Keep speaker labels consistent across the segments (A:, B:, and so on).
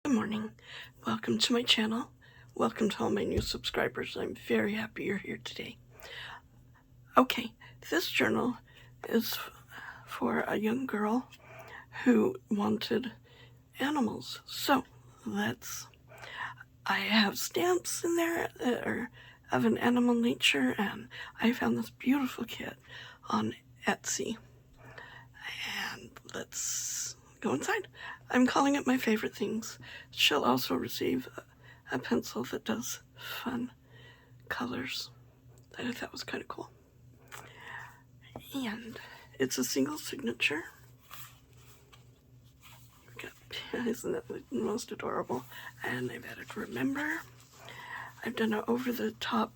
A: Good morning. Welcome to my channel. Welcome to all my new subscribers. I'm very happy you're here today. Okay, this journal is for a young girl who wanted animals. So I have stamps in there that are of an animal nature, and I found this beautiful kit on Etsy. And let's go inside. I'm calling it My Favorite Things. She'll also receive a pencil that does fun colors that I thought was kind of cool. And it's a single signature. Isn't that the most adorable? And I've added remember. I've done an over-the-top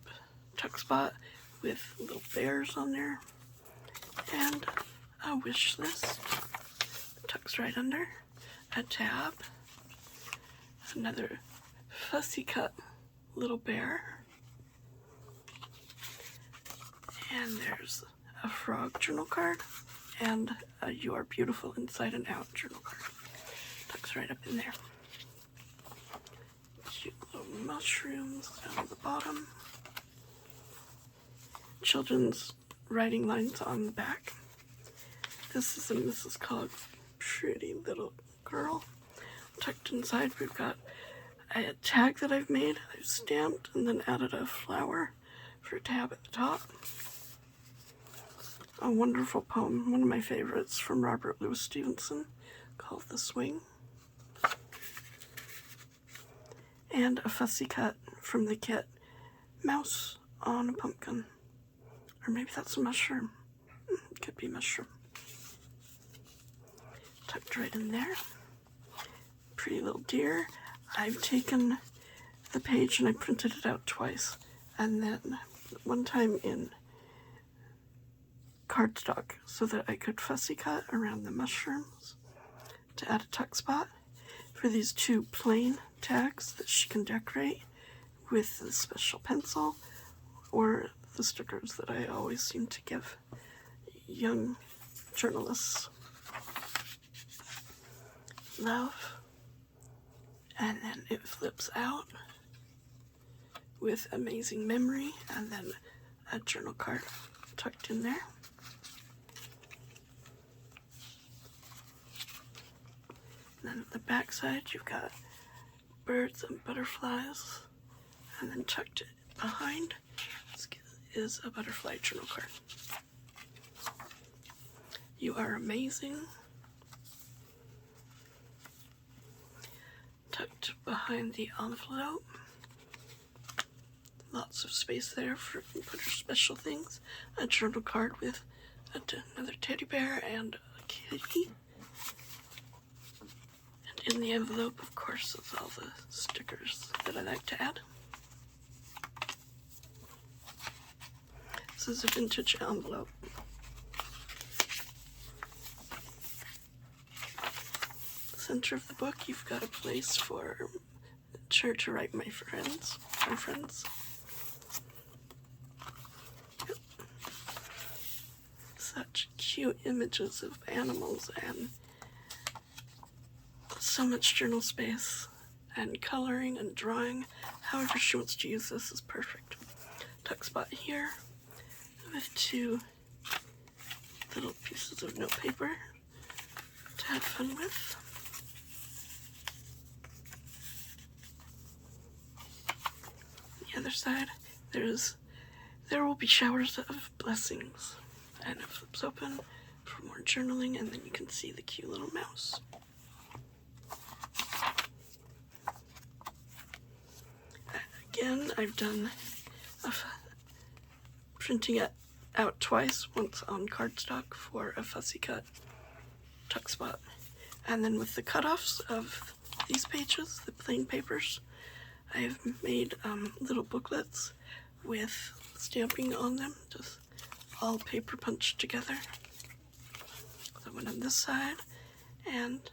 A: tuck spot with little bears on there. And a wish list. Tucks right under. A tab. Another fussy cut little bear. And there's a frog journal card. And a You Are Beautiful Inside and Out journal card. Tucks right up in there. Cute little mushrooms down at the bottom. Children's writing lines on the back. This is a Mrs. Cog's pretty little girl. Tucked inside, we've got a tag that I've made. I've stamped and then added a flower for a tab at the top. A wonderful poem, one of my favorites, from Robert Louis Stevenson, called The Swing. And a fussy cut from the kit, Mouse on a Pumpkin. Or maybe that's a mushroom. Could be mushroom. Tucked right in there. Pretty little deer. I've taken the page and I printed it out twice. And then one time in cardstock so that I could fussy cut around the mushrooms to add a tuck spot for these two plain tags that she can decorate with the special pencil or the stickers that I always seem to give young journalists. Love. And then it flips out with amazing memory, and then a journal card tucked in there. And then at the back side, you've got birds and butterflies, and then tucked behind is a butterfly journal card. You are amazing. Tucked behind the envelope. Lots of space there for put your special things. A journal card with another teddy bear and a kitty. And in the envelope, of course, is all the stickers that I like to add. This is a vintage envelope. Center of the book, you've got a place for sure to write my friends. Yep. Such cute images of animals and so much journal space and coloring and drawing. However she wants to use this is perfect. Tuck spot here with two little pieces of note paper to have fun with. The other side, there will be showers of blessings, and it flips open for more journaling, and then you can see the cute little mouse. Again, I've done printing it out twice, once on cardstock for a fussy cut tuck spot, and then with the cutoffs of these pages, the plain papers, I've made little booklets with stamping on them, just all paper punched together. So one on this side and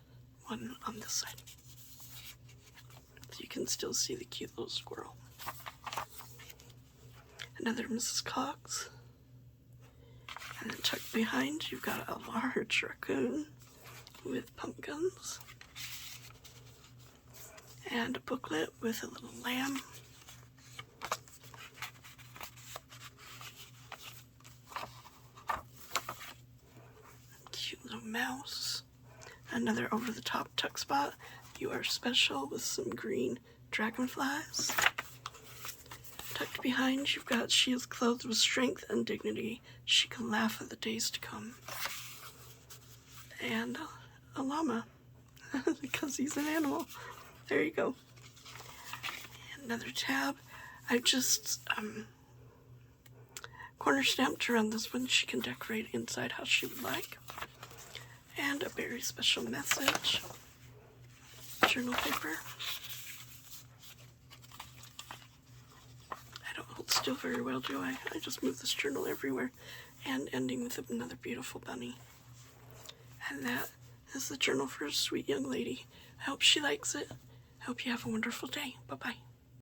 A: one on this side. So you can still see the cute little squirrel. Another Mrs. Cog's. And then tucked behind, you've got a large raccoon with pumpkins. and a booklet with a little lamb. Cute little mouse. Another over-the-top tuck spot. You are special with some green dragonflies. Tucked behind, you've got she is clothed with strength and dignity. She can laugh at the days to come. And a llama, because he's an animal. There you go. Another tab. I just corner stamped around this one. She can decorate inside how she would like. And a very special message. Journal paper. I don't hold still very well, do I? I just move this journal everywhere. And ending with another beautiful bunny. And that is the journal for a sweet young lady. I hope she likes it. I hope you have a wonderful day. Bye-bye.